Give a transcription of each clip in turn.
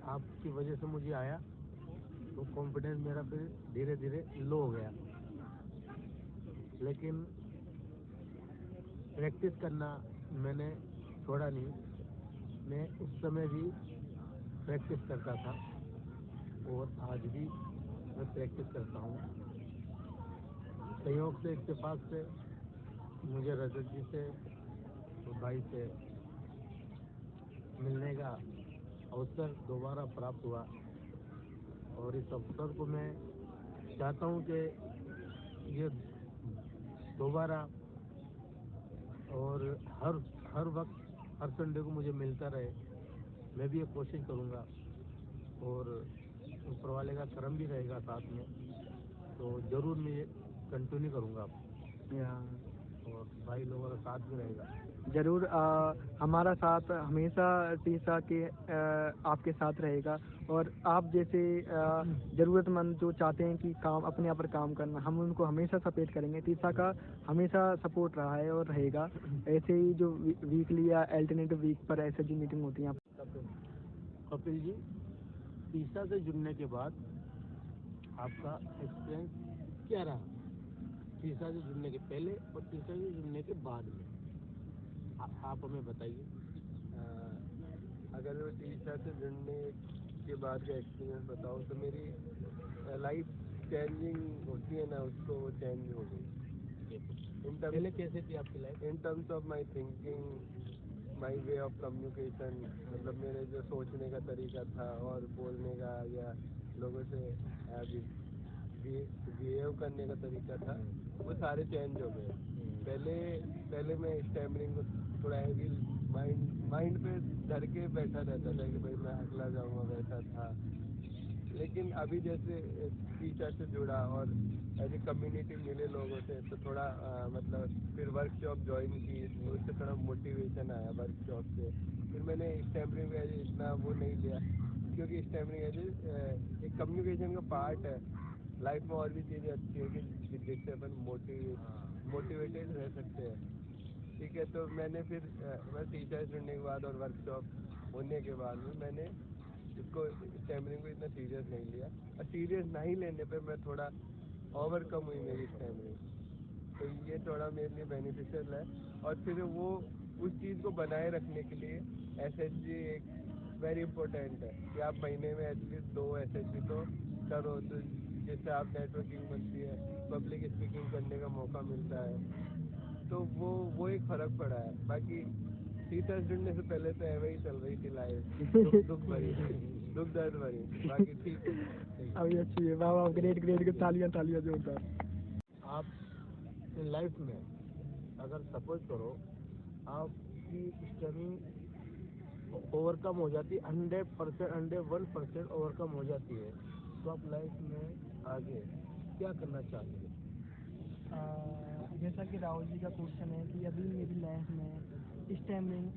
आपकी वजह से मुझे आया तो कॉन्फिडेंस मेरा फिर धीरे धीरे लो हो गया, लेकिन प्रैक्टिस करना मैंने छोड़ा नहीं। मैं उस समय भी प्रैक्टिस करता था और आज भी मैं प्रैक्टिस करता हूँ। संयोग से इत्तेफाक से मुझे रजत जी से और भाई से मिलने का अवसर दोबारा प्राप्त हुआ और इस अवसर को मैं चाहता हूँ कि ये दोबारा और हर वक्त हर संडे को मुझे मिलता रहे। मैं भी ये कोशिश करूँगा और ऊपर वाले का करम भी रहेगा साथ में, तो ज़रूर मैं ये कंटिन्यू करूँगा और भाई लोगों का साथ भी रहेगा जरूर। हमारा साथ हमेशा टीसा के आपके साथ रहेगा और आप जैसे ज़रूरतमंद जो चाहते हैं कि काम अपने आप पर काम करना, हम उनको हमेशा सपोर्ट करेंगे। टीसा का हमेशा सपोर्ट रहा है और रहेगा। ऐसे ही जो वीकली या अल्टरनेटिव वीक पर ऐसे जो मीटिंग होती हैं। कपिल जी, टीसा से जुड़ने के बाद आपका एक्सपीरियंस क्या रहा? टीसा से जुड़ने के पहले और टीसा से जुड़ने के बाद में आप हमें बताइए। अगर मैं टीसा से जुड़ने के बाद का एक्सपीरियंस बताऊँ तो मेरी लाइफ चेंजिंग होती है ना, उसको वो चेंज हो गई। पहले कैसे थी आपकी life? In terms of my thinking, my way of communication, मतलब मेरे जो सोचने का तरीका था और बोलने का या लोगों से बिहेव करने का तरीका था, वो सारे चेंज हो गए। पहले मैं स्टैमरिंग को थोड़ा हैवी माइंड पे धर के बैठा रहता था कि भाई मैं हकला जाऊंगा, वैसा था। लेकिन अभी जैसे टीचर से जुड़ा और ऐसे कम्युनिटी मिले लोगों से, तो थोड़ा मतलब फिर वर्कशॉप ज्वाइन की तो उससे थोड़ा मोटिवेशन आया वर्कशॉप से। फिर मैंने स्टैमरिंग में इतना वो नहीं लिया, क्योंकि स्टैमरिंग एक कम्युनिकेशन का पार्ट है। लाइफ में और भी चीज़ें अच्छी है कि जिससे अपन मोटिवेटेड रह सकते हैं। ठीक है, तो मैंने फिर मैं टीचर जुड़ने के बाद और वर्कशॉप होने के बाद में मैंने इसको स्टैमरिंग को इतना सीरियस नहीं लिया, और सीरियस नहीं लेने पे मैं थोड़ा ओवरकम हुई मेरी स्टैमरिंग, तो ये थोड़ा मेरे लिए बेनिफिशियल है। और फिर वो उस चीज़ को बनाए रखने के लिए SHG एक वेरी इंपॉर्टेंट है कि आप महीने में एटलीस्ट 2 SHG तो करो, तो जिससे आप नेटवर्किंग बनती है, पब्लिक स्पीकिंग करने का मौका मिलता है, तो वो एक फ़र्क पड़ा है। बाकी टीचर जुड़ने से पहले तो ऐसे ही चल रही थी लाइफ, दुख दर्द भरी, बाकी ठीक है। अभी अच्छी है। वाह वाह, ग्रेट ग्रेट, तालियां तालियां जोरदार। आप लाइफ में अगर सपोज करो आपकी स्टैमिंग ओवरकम हो जाती है 100%, 101% ओवरकम हो जाती है, तो आप लाइफ में आगे क्या करना चाहेंगे? जैसा कि राहुल जी का क्वेश्चन है कि अभी मेरी लाइफ में स्टैमरिंग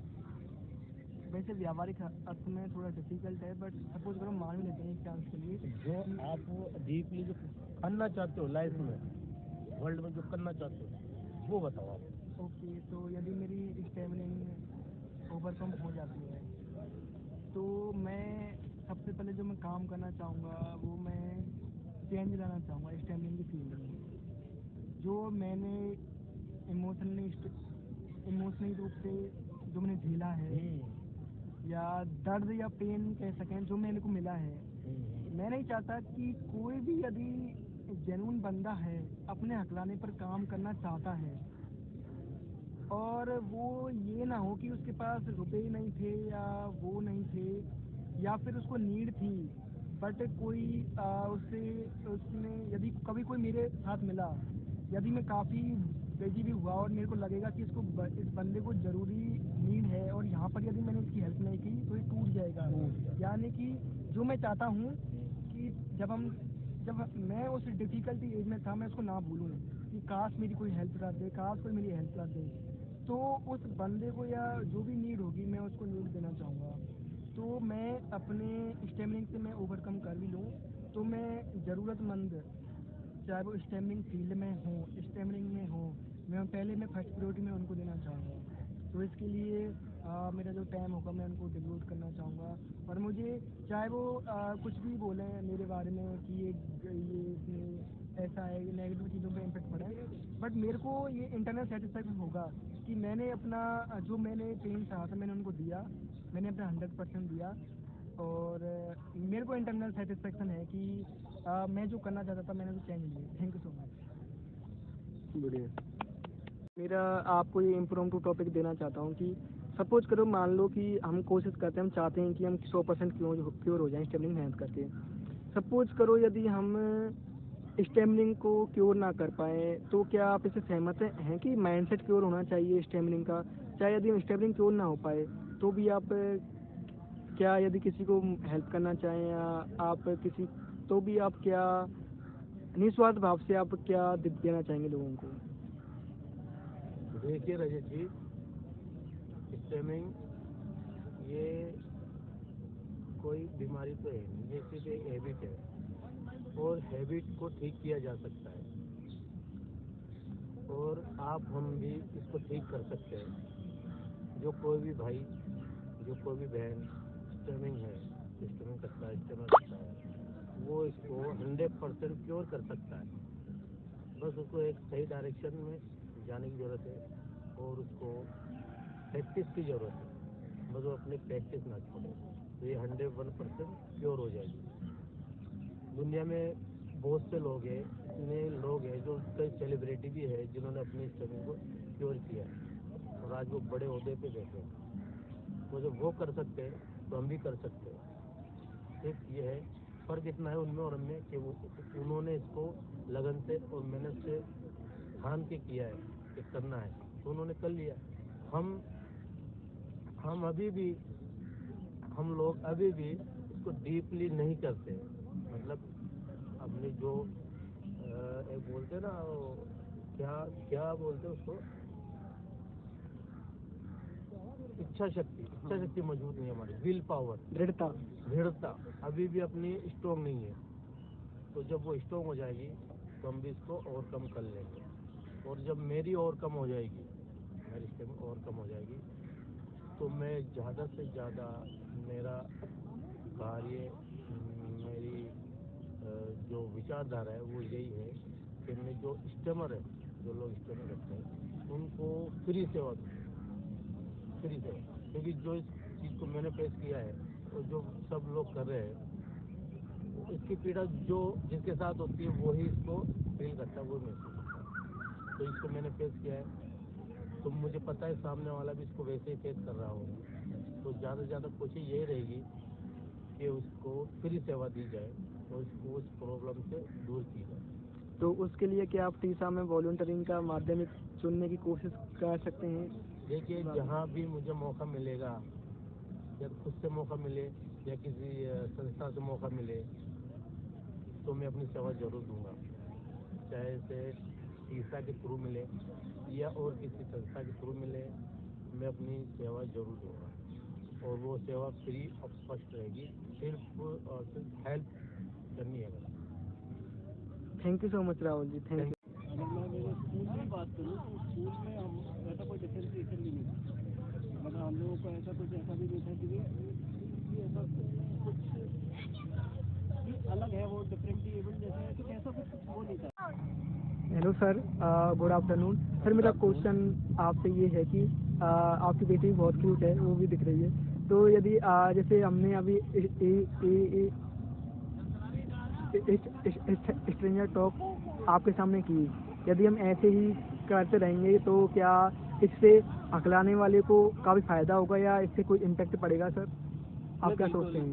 वैसे व्यावहारिक अर्थ में थोड़ा डिफिकल्ट है, बट सपोज करो मान लेते हैं एक चांस के लिए जो आप डीपली जो करना चाहते हो लाइफ में, वर्ल्ड में जो करना चाहते हो वो बताओ आप। ओके, तो यदि मेरी स्टैमरिंग ओवरकम हो जाती है तो मैं सबसे पहले जो मैं काम करना चाहूँगा वो मैं चेंज लाना चाहूँगा स्टैमरिंग की फील्ड में। जो मैंने इमोशनली रूप से जो मैंने झेला है या दर्द या पेन कह सकें जो मेरे को मिला है, मैं नहीं चाहता कि कोई भी यदि जेन्युइन बंदा है अपने हकलाने पर काम करना चाहता है और वो ये ना हो कि उसके पास रुपए ही नहीं थे या वो नहीं थे या फिर उसको नीड थी, बट कोई उसने यदि कभी कोई मेरे साथ मिला, यदि मैं काफ़ी बिजी भी हुआ और मेरे को लगेगा कि इस बंदे को ज़रूरी नीड है और यहाँ पर यदि मैंने इसकी हेल्प नहीं की तो ये टूट जाएगा। यानी कि जो मैं चाहता हूँ कि जब मैं उस डिफ़िकल्टी एज में था मैं उसको ना भूलूँ कि काश मेरी कोई हेल्प कर दे, काश कोई मेरी हेल्प कर दे, तो उस बंदे को या जो भी नीड होगी मैं उसको नीड देना चाहूँगा। तो मैं अपने स्टैमरिंग से मैं ओवरकम कर भी लूँ तो मैं ज़रूरतमंद, चाहे वो स्टैमरिंग फील्ड में हो, स्टैमरिंग में हो, मैं फर्स्ट प्रायोरिटी में उनको देना चाहूँगा। तो इसके लिए मेरा जो टाइम होगा मैं उनको डिवोट करना चाहूँगा। और मुझे चाहे वो कुछ भी बोलें मेरे बारे में कि ये इसमें ऐसा है, ये नेगेटिव चीज़ों पे इम्पेक्ट पड़ा है, बट मेरे को ये इंटरनल सेटिस्फेक्शन होगा कि मैंने अपना जो मैंने पेन सहा था मैंने उनको दिया, मैंने अपना 100% दिया। और मेरे को इंटरनल सेटिस्फेक्शन है कि मैं जो करना चाहता था मैंने वो चेंज लिया। Thank you so much. बढ़िया। मेरा आपको ये इम्प्रोम्प्टू टॉपिक देना चाहता हूँ कि सपोज करो, मान लो कि हम कोशिश करते हैं, हम चाहते हैं कि हम 100% क्योर हो जाएं स्टेमलिंग मेहनत करके। सपोज करो यदि हम स्टेमलिंग को क्योर ना कर पाए तो क्या आप इससे सहमत हैं कि माइंडसेट क्योर होना चाहिए स्टेमलिंग का? चाहे यदि स्टेमलिंग क्योर ना हो पाए तो भी आप क्या यदि किसी को हेल्प करना चाहें या आप किसी तो भी आप क्या निस्वार्थ भाव से आप क्या देना चाहेंगे लोगों को? देखिए रजत जी, स्टेमिंग ये कोई बीमारी तो है नहीं, ये सिर्फ एक हैबिट है और हैबिट को ठीक किया जा सकता है और आप हम भी इसको ठीक कर सकते हैं। जो कोई भी भाई, जो कोई भी बहन स्टेमिंग है, स्टेमिंग करता है, स्टेमर करता है, वो इसको 100% क्योर कर सकता है। बस उसको एक सही डायरेक्शन में जाने की ज़रूरत है और उसको प्रैक्टिस की ज़रूरत है। बस वो अपनी प्रैक्टिस ना छोड़े तो ये 101% क्योर हो जाएगी। दुनिया में बहुत से लोग हैं, इतने लोग हैं जो कई सेलिब्रिटी भी है जिन्होंने अपनी स्टमिंग को क्योर किया है और आज वो बड़े ओहदे पे बैठे हैं। तो जब वो कर सकते हैं तो हम भी कर सकते हैं। सिर्फ ये है फर्क इतना है उनमें और हमें कि वो उन्होंने इसको लगन से और मेहनत से ठान के किया है कि करना है तो उन्होंने कर लिया। हम अभी भी, हम लोग अभी भी इसको डीपली नहीं करते। मतलब अपनी जो एक बोलते हैं ना वो, क्या क्या बोलते हैं उसको, इच्छा शक्ति मजबूत नहीं है हमारी, विल पावर, दृढ़ता। दृढ़ता अभी भी अपनी स्ट्रोंग नहीं है। तो जब वो स्ट्रोंग हो जाएगी तो हम भी इसको ओवरकम कर लेंगे। और जब मेरी ओवरकम हो जाएगी, मेरी स्टेमिंग ओवरकम हो जाएगी तो मैं ज़्यादा से ज़्यादा मेरा कार्य, मेरी जो विचारधारा है वो यही है कि मैं जो स्टेमर है, जो लोग स्टेमर करते हैं उनको फ्री सेवा दूँ, फ्री सेवा। क्योंकि जो इस चीज़ को मैंने फेस किया है और जो सब लोग कर रहे हैं, इसकी पीड़ा जो जिसके साथ होती है वही इसको फील करता है, वो महसूस करता है। तो इसको मैंने फेस किया है तो मुझे पता है सामने वाला भी इसको वैसे ही फेस कर रहा होगा। तो ज़्यादा से ज़्यादा कोशिश यही रहेगी कि उसको फ्री सेवा दी जाए और उसको उस प्रॉब्लम से दूर की जाए। तो उसके लिए क्या आप टीसा में वॉलंटियरिंग का माध्यम चुनने की कोशिश कर सकते हैं? देखिए, जहाँ भी मुझे मौका मिलेगा, या खुद से मौका मिले या किसी संस्था से मौका मिले, तो मैं अपनी सेवा जरूर दूंगा। चाहे इसे टीसा के थ्रू मिले या और किसी संस्था के थ्रू मिले, मैं अपनी सेवा जरूर दूंगा। और वो सेवा फ्री ऑफ कॉस्ट रहेगी, सिर्फ और सिर्फ हेल्प करनी है बस। Thank you so much Rahul ji, thank you. अगर मैं मेरे स्कूल की बात करूँ तो स्कूल में हम ऐसा कोई डिफ्रेंसिएशन भी नहीं था। मतलब हम लोगों को ऐसा भी नहीं था कि ये ऐसा कुछ भी अलग है, वो डिफरेंटली एबल जैसे है, कुछ ऐसा कुछ वो नहीं था। Hello sir, good afternoon sir. मेरा क्वेश्चन आपसे ये है कि आपकी बेटी बहुत क्यूट है, वो भी दिख रही है। तो यदि जैसे हमने अभी स्ट्रेंजर टॉक आपके सामने की, यदि हम ऐसे ही करते रहेंगे तो क्या इससे हकलाने वाले को काफ़ी फायदा होगा या इससे कोई इम्पेक्ट पड़ेगा सर? आप क्या सोचते हैं?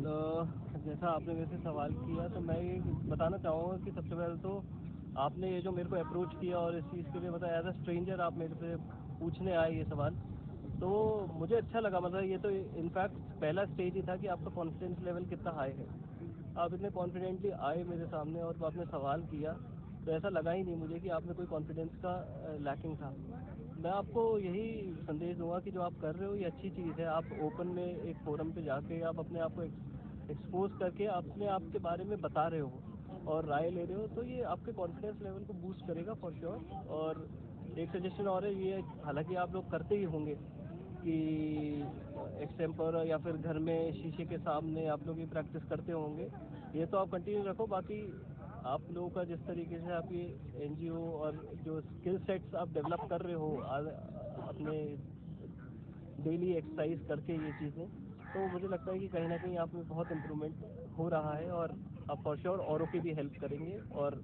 जैसा आपने वैसे सवाल किया तो मैं ये बताना चाहूँगा कि सबसे पहले तो आपने ये जो मेरे को अप्रोच किया और इस चीज़ के लिए बताया, एज अ स्ट्रेंजर आप मेरे से पूछने आए ये सवाल, तो मुझे अच्छा लगा। मतलब ये तो इनफैक्ट पहला स्टेज ही था कि आपका कॉन्फिडेंस लेवल कितना हाई है। आप इतने कॉन्फिडेंटली आए मेरे सामने और आपने सवाल किया, तो ऐसा लगा ही नहीं मुझे कि आप में कोई कॉन्फिडेंस का लैकिंग था। मैं आपको यही संदेश दूंगा कि जो आप कर रहे हो ये अच्छी चीज़ है। आप ओपन में एक फोरम पे जाके आप अपने आप को एक्सपोज करके अपने आप के बारे में बता रहे हो और राय ले रहे हो, तो ये आपके कॉन्फिडेंस लेवल को बूस्ट करेगा फॉर श्योर। और एक सजेशन और है ये, हालांकि आप लोग करते ही होंगे, कि एक्सटेम्पर या फिर घर में शीशे के सामने आप लोग ये प्रैक्टिस करते होंगे, ये तो आप कंटिन्यू रखो। बाकी आप लोगों का जिस तरीके से आप ये एनजीओ और जो स्किल सेट्स आप डेवलप कर रहे हो अपने डेली एक्सरसाइज करके ये चीज़ें, तो मुझे लगता है कि कहीं ना कहीं आप में बहुत इम्प्रूवमेंट हो रहा है और आप फॉर श्योर औरों की भी हेल्प करेंगे और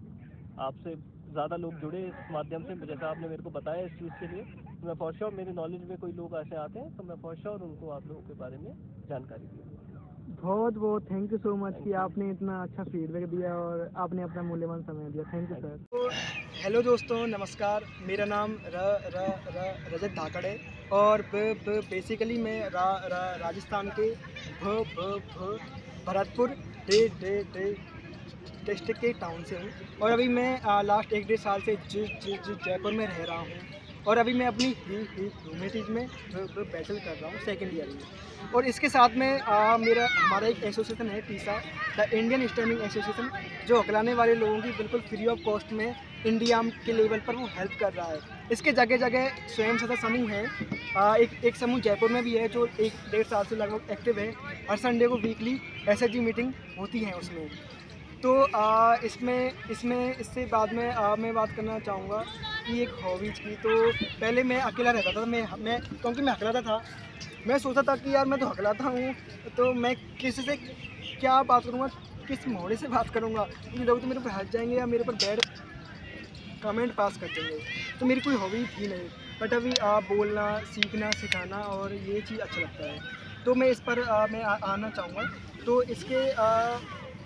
आपसे ज़्यादा लोग जुड़े इस माध्यम से, जैसा आपने मेरे को बताया इस चीज़ के लिए। तो मैं फॉर श्योर, मेरे नॉलेज में कोई लोग ऐसे आते हैं तो मैं फॉर श्योर उनको आप लोगों के बारे में जानकारी दूँगा। बहुत बहुत थैंक यू सो मच कि आपने इतना अच्छा फीडबैक दिया और आपने अपना मूल्यवान समय दिया। Thank you sir. तो हेलो दोस्तों, नमस्कार। मेरा नाम रजत धाकड़ है और बेसिकली मैं राजस्थान के भरतपुर डिस्ट्रिक्ट के टाउन से हूँ और अभी मैं लास्ट 1-1.5 साल से जयपुर में रह रहा हूँ और अभी मैं अपनी ह्यूमैनिटीज़ में बैचलर कर रहा हूँ, सेकेंड ईयर में। और इसके साथ में हमारा एक एसोसिएशन है, Tessa, the Indian stemming association, जो हकलाने वाले लोगों की बिल्कुल फ्री ऑफ कॉस्ट में इंडिया के लेवल पर वो हेल्प कर रहा है। इसके जगह जगह स्वयं सहायता समूह है। एक समूह जयपुर में भी है जो 1-1.5 साल से लगभग एक्टिव है। हर संडे को वीकली एसएचजी मीटिंग होती है उसमें। तो इससे बाद में मैं बात करना चाहूँगा कि एक हॉबीज़ की। तो पहले मैं अकेला रहता था, मैं क्योंकि मैं हकलाता था, मैं सोचता था कि यार मैं तो हकलाता हूँ तो मैं किसी से क्या बात करूँगा, किस मोहरे से बात करूँगा, क्योंकि लोग तो मेरे पर हंस जाएंगे या मेरे पर बैड कमेंट पास कर देंगे। तो मेरी कोई हॉबी थी नहीं, बट अभी बोलना, सीखना, सिखाना और ये चीज़ अच्छा लगता है, तो मैं इस पर मैं आना चाहूँगा। तो इसके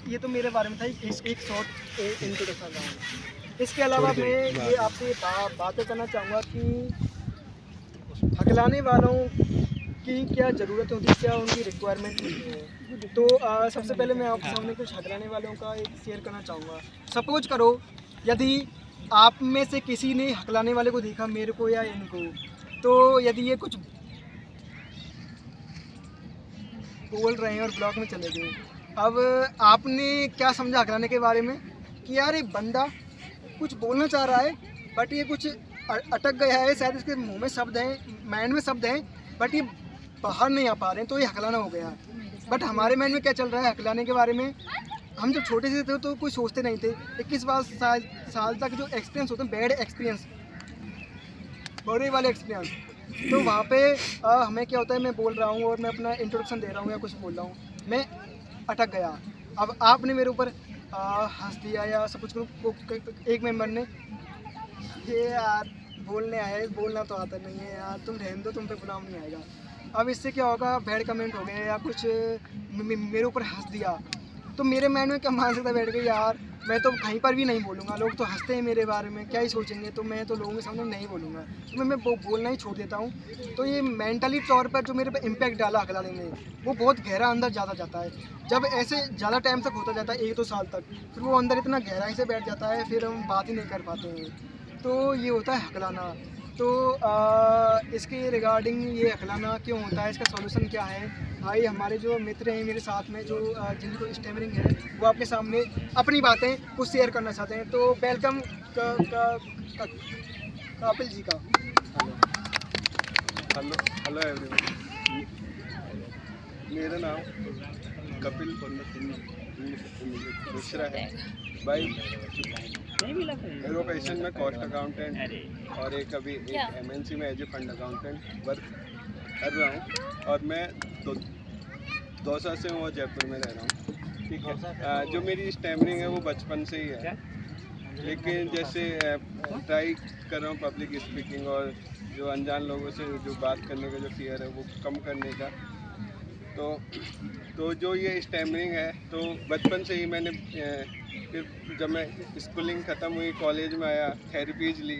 ये तो मेरे बारे में था, एक शॉर्ट इंट्रोडक्शन रहा। इसके अलावा मैं ये आपसे बातें करना चाहूँगा कि हकलाने वालों की क्या ज़रूरत होती है, क्या उनकी रिक्वायरमेंट होती है। तो सबसे पहले मैं आपके सामने कुछ हकलाने वालों का एक शेयर करना चाहूँगा। सपोज करो यदि आप में से किसी ने हकलाने वाले को देखा, मेरे को या इनको, तो यदि ये कुछ बोल रहे हैं और ब्लॉग में चले गए, अब आपने क्या समझा हकलाने के बारे में कि यार एक बंदा कुछ बोलना चाह रहा है बट ये कुछ अटक गया है, शायद इसके मुंह में शब्द हैं, माइंड में शब्द हैं, बट ये बाहर नहीं आ पा रहे हैं, तो ये हकलाना हो गया। बट हमारे माइंड में क्या चल रहा है हकलाने के बारे में, हम जब छोटे से थे तो कुछ सोचते नहीं थे। 21 साल तक जो एक्सपीरियंस होते हैं, बैड एक्सपीरियंस, बुरे वाले एक्सपीरियंस, तो वहाँ पे हमें क्या होता है, मैं बोल रहा हूँ और मैं अपना इंट्रोडक्शन दे रहा हूँ या कुछ बोल रहा हूँ, मैं अटक गया। अब आपने मेरे ऊपर हंस दिया या सब कुछ, एक मेंबर ने ये यार बोलने आए, बोलना तो आता नहीं है यार, तुम रहने दो, तुम पे गुलाम नहीं आएगा। अब इससे क्या होगा, बैड कमेंट हो गए या कुछ मेरे ऊपर हंस दिया, तो मेरे माइंड में क्या मानसिकता बैठ गई, यार मैं तो कहीं पर भी नहीं बोलूँगा, लोग तो हंसते हैं मेरे बारे में, क्या ही सोचेंगे, तो मैं तो लोगों के सामने नहीं बोलूँगा, तो मैं बोलना ही छोड़ देता हूँ। तो ये मेंटली तौर पर जो मेरे पे इम्पैक्ट डाला हकलाने ने, वो बहुत गहरा अंदर ज़्यादा जाता है। जब ऐसे ज़्यादा टाइम तक होता जाता है, 1-2 साल तक, फिर वो अंदर इतना गहराई से बैठ जाता है, फिर हम बात ही नहीं कर पाते हैं। तो ये होता है हकलाना। तो इसके रिगार्डिंग ये हकलाना क्यों होता है, इसका सॉल्यूशन क्या है, भाई हमारे जो मित्र हैं मेरे साथ में, जो जिनको स्टैमरिंग है, वो आपके सामने अपनी बातें कुछ शेयर करना चाहते हैं। तो वेलकम कपिल जी का। हेलो एवरीवन, मेरा नाम कपिल मिश्रा है। भाई मेरे प्रोफेशन में कॉस्ट अकाउंटेंट और एक अभी एक एमएनसी में as a fund accountant work कर रहा हूँ, और मैं 2 साल से वो जयपुर में रह रहा हूँ। ठीक है, जो मेरी स्टैमरिंग है वो बचपन से ही है, लेकिन जैसे ट्राई कर रहा हूँ पब्लिक स्पीकिंग और जो अनजान लोगों से जो बात करने का जो फियर है वो कम करने का। तो जो ये स्टैमरिंग है, तो बचपन से ही मैंने फिर जब मैं स्कूलिंग ख़त्म हुई, कॉलेज में आया, थेरेपीज ली।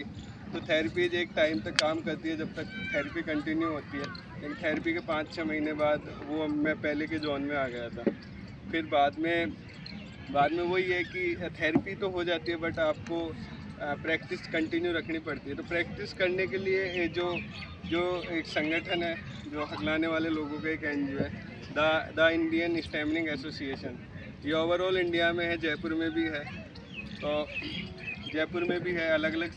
तो थेरेपीज एक टाइम तक काम करती है जब तक थेरेपी कंटिन्यू होती है, लेकिन थेरेपी के 5-6 महीने बाद वो मैं पहले के जोन में आ गया था। फिर बाद में वही है कि थेरेपी तो हो जाती है, बट आपको प्रैक्टिस कंटिन्यू रखनी पड़ती है। तो प्रैक्टिस करने के लिए जो एक संगठन है, जो हकलाने वाले लोगों का एक एनजीओ है, द इंडियन स्टैमरिंग एसोसिएशन, ये ओवरऑल इंडिया में है, जयपुर में भी है, तो जयपुर में भी है, अलग अलग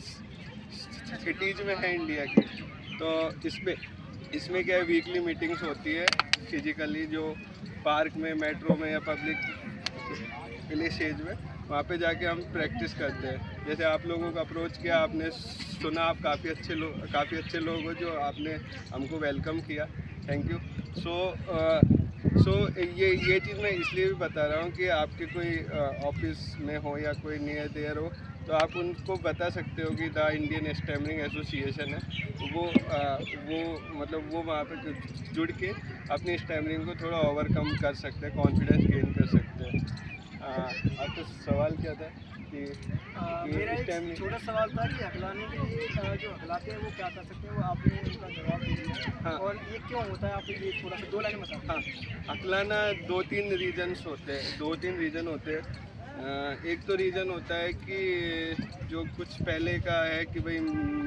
सिटीज़ में है इंडिया की। तो इसमें क्या है, वीकली मीटिंग्स होती है फिजिकली, जो पार्क में, मेट्रो में या पब्लिक स्टेज में, वहाँ पे जाके हम प्रैक्टिस करते हैं। जैसे आप लोगों का अप्रोच किया, आपने सुना, आप काफ़ी अच्छे लोग हो जो आपने हमको वेलकम किया, थैंक यू। सो ये चीज़ मैं इसलिए भी बता रहा हूँ कि आपके कोई ऑफिस में हो या कोई नियर देयर हो, तो आप उनको बता सकते हो कि द इंडियन स्टैमरिंग एसोसिएशन है, वो वहाँ पे जुड़ के अपनी स्टैमरिंग को थोड़ा ओवरकम कर सकते हैं, कॉन्फिडेंस गेन कर सकते हैं। आपका सवाल क्या था कि मेरा एक छोटा सवाल था कि हकलाने के लिए जो हकलाते हैं वो क्या कर सकते हैं, वो आपने उनका जवाब दे दिया। हाँ। और ये क्यों होता है, आप ये थोड़ा सा 2 लाइन बता। हाँ, हकलाना 2-3 रीज़न होते हैं। एक तो रीज़न होता है कि जो कुछ पहले का है कि भाई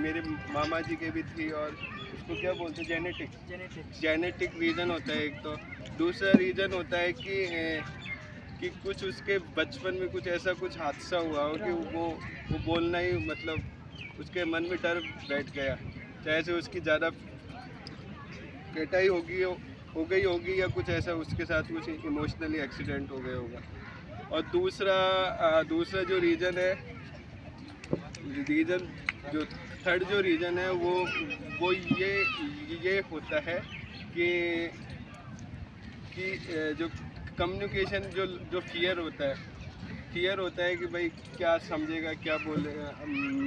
मेरे मामा जी के भी थी, और उसको क्या बोलते हैं, जेनेटिक रीज़न होता है एक तो। दूसरा रीज़न होता है कि कुछ उसके बचपन में कुछ ऐसा कुछ हादसा हुआ हो कि वो बोलना ही, मतलब उसके मन में डर बैठ गया, चाहे से उसकी ज़्यादा पिटाई हो गई होगी या कुछ ऐसा उसके साथ कुछ इमोशनली एक्सीडेंट हो गया होगा। और दूसरा जो रीज़न जो थर्ड जो रीज़न है वो ये होता है कि जो कम्युनिकेशन, जो फियर होता है कि भाई क्या समझेगा, क्या बोलेगा,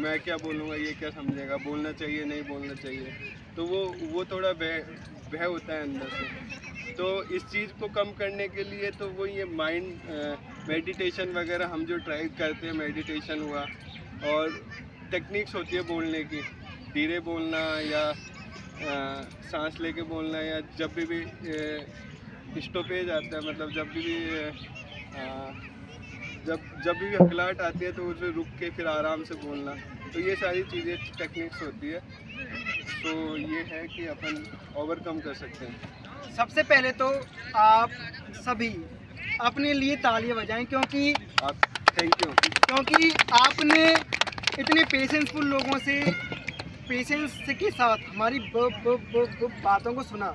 मैं क्या बोलूँगा, ये क्या समझेगा, बोलना चाहिए नहीं बोलना चाहिए, तो वो थोड़ा भय होता है अंदर से। तो इस चीज़ को कम करने के लिए तो वो ये माइंड मेडिटेशन वगैरह हम जो ट्राई करते हैं, मेडिटेशन हुआ, और टेक्निक्स होती है बोलने की, धीरे बोलना या सांस लेके बोलना, या जब भी स्टॉपेज आता है, मतलब जब भी हकलाहट आती है तो उसे रुक के फिर आराम से बोलना, तो ये सारी चीज़ें टेक्निक्स होती है। तो ये है कि अपन ओवरकम कर सकते हैं। सबसे पहले तो आप सभी अपने लिए तालियां बजाएं, क्योंकि थैंक यू। क्योंकि आपने इतने पेशेंसफुल लोगों से पेशेंस के साथ हमारी बातों को सुना।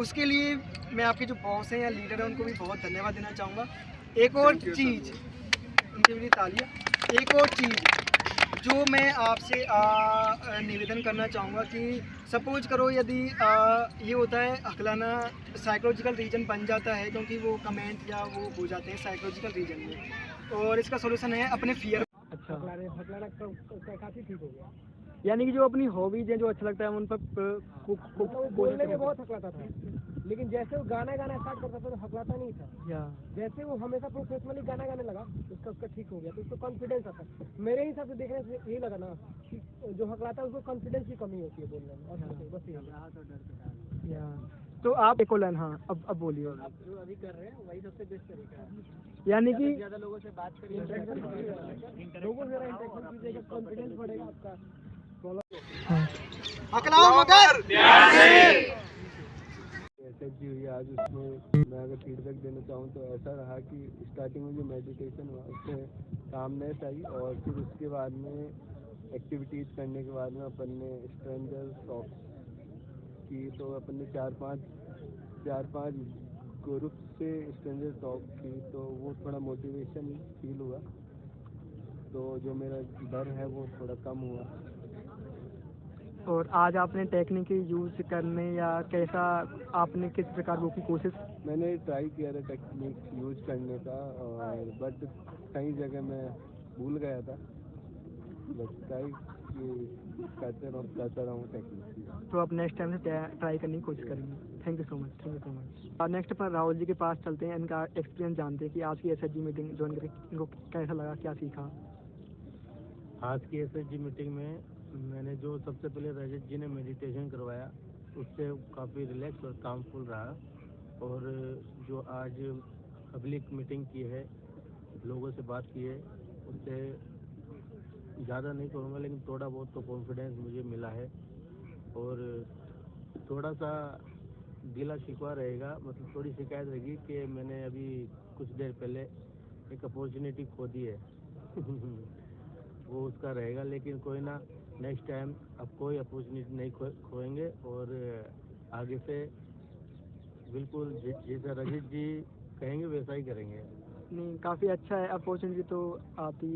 उसके लिए मैं आपके जो बॉस हैं या लीडर हैं उनको भी बहुत धन्यवाद देना चाहूँगा। एक और चीज़, उनके लिए तालियां। एक और चीज़ जो मैं आपसे निवेदन करना चाहूँगा कि सपोज करो यदि ये होता है हकलाना साइकोलॉजिकल रीजन बन जाता है, क्योंकि वो कमेंट या वो हो जाते हैं साइकोलॉजिकल रीजन में, और इसका सोल्यूशन है अपने फियर। अच्छा, हकलाना काफ़ी ठीक हो गया। यानी कि जो अपनी हॉबीज हैं, जो अच्छा लगता है उन पर बोलने में बहुत हकलाता था, लेकिन जैसे वो गाना स्टार्ट करता था तो हकलाता नहीं था। जैसे वो हमेशा प्रोफेशनली गाना गाने लगा, उसका ठीक हो गया, तो उसको कॉन्फिडेंस आता है। मेरे हिसाब से देखने से यही लगा ना कि जो हकलाता है उसको कॉन्फिडेंस की कमी होती है बोलने में, और बस यही। तो आप एक लाइन, हाँ अब बोलिए। जो अभी कर रहे हैं वही सबसे बेस्ट तरीका है, यानी कि ज़्यादा लोगों से बात करिए, लोगों से इंटरेक्शन कीजिएगा, कॉन्फिडेंस बढ़ेगा आपका। एसएचजी हुई आज, उसमें मैं अगर फीडबैक देना चाहूँ तो ऐसा रहा कि स्टार्टिंग में जो मेडिटेशन हुआ उससे कामनेस आई, और फिर उसके बाद में एक्टिविटीज़ करने के बाद में अपन ने स्ट्रेंजर टॉक की, तो अपन ने चार पाँच ग्रुप से स्ट्रेंजर टॉक की, तो वो थोड़ा मोटिवेशन फील हुआ, तो जो मेरा डर है वो थोड़ा कम हुआ। और आज आपने टेक्निक यूज करने या कैसा, आपने किस प्रकार वो की कोशिश? मैंने ट्राई किया था टेक्निक यूज करने का, और बट कई जगह मैं भूल गया था, बट ट्राई करता रहूँ टेक्निक। तो आप नेक्स्ट टाइम से ट्राई करने की कोशिश करेंगे। Thank you so much. और नेक्स्ट पर राहुल जी के पास चलते हैं, इनका एक्सपीरियंस जानते हैं कि आज की एसएचजी मीटिंग ज्वाइन करके इनको कैसा लगा, क्या सीखा। आज की एसएचजी मीटिंग में मैंने जो सबसे पहले रजत जी ने मेडिटेशन करवाया, उससे काफ़ी रिलैक्स और कामफुल रहा। और जो आज पब्लिक मीटिंग की है, लोगों से बात की है, उससे ज़्यादा नहीं करूँगा लेकिन थोड़ा बहुत तो कॉन्फिडेंस मुझे मिला है। और थोड़ा सा गिला शिकवा रहेगा, मतलब थोड़ी शिकायत रहेगी कि मैंने अभी कुछ देर पहले एक अपॉर्चुनिटी खो दी है वो उसका रहेगा, लेकिन कोई ना, नेक्स्ट टाइम अब कोई अपॉर्चुनिटी नहीं खोएंगे, और आगे से बिल्कुल जैसा रजित जी कहेंगे वैसा ही करेंगे। नहीं, काफ़ी अच्छा है। अपॉर्चुनिटी तो आती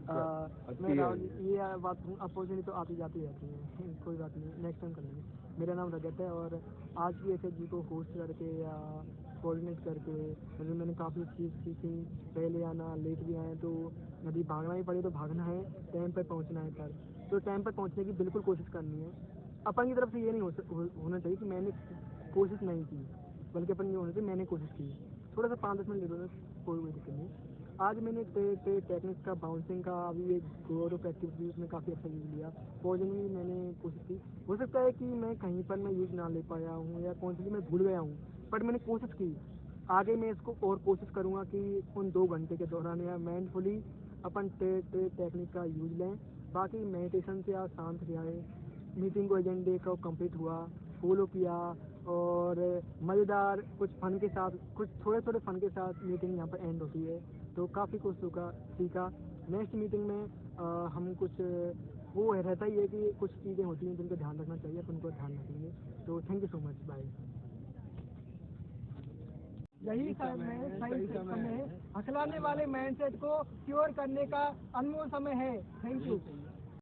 मैं राहुल जी, ये बात अपॉर्चुनिटी तो आती जाती रहती है कोई बात नहीं, नेक्स्ट टाइम कर लेंगे। मेरा नाम रजत है और आज की एस जी को होस्ट करके या कोऑर्डिनेट करके मतलब मैंने काफ़ी चीज़ सीखी। पहले आना लेट भी आए तो यदि भागना ही पड़े तो भागना है, टाइम पर पहुंचना है पर तो टाइम पर पहुंचने की बिल्कुल कोशिश करनी है। अपन की तरफ से ये नहीं होना चाहिए कि मैंने कोशिश नहीं की, बल्कि अपन ये होना चाहिए मैंने कोशिश की। थोड़ा सा 5-10 मिनट ले दो, कोई दिक्कत नहीं। आज मैंने टेक्निक्स का, बाउंसिंग का, अभी एक गोर प्रैक्टिस भी उसमें काफ़ी अच्छा यूज़ लिया। पोजिंग भी मैंने कोशिश की। हो सकता है कि मैं कहीं पर मैं यूज़ ना ले पाया हूँ या कौन सी मैं भूल गया हूँ, बट मैंने कोशिश की। आगे मैं इसको और कोशिश करूँगा कि उन 2 घंटे के दौरान या माइंडफुली अपन टेक्निक का यूज़ लें। बाकी मेडिटेशन से आप शांत रहे, मीटिंग को एजेंडे का कंप्लीट हुआ, फॉलो किया और मज़ेदार कुछ फन के साथ, कुछ थोड़े थोड़े फन के साथ मीटिंग यहाँ पर एंड होती है। तो काफ़ी कुछ सीखा। नेक्स्ट मीटिंग में हम कुछ वो रहता ही है कि कुछ चीज़ें होती हैं जिनका ध्यान रखना चाहिए, अपन उनको ध्यान रखेंगे। तो thank you so much, bye. यही सही समय है, हकलाने वाले माइंडसेट को क्योर करने का अनमोल समय है। Thank you.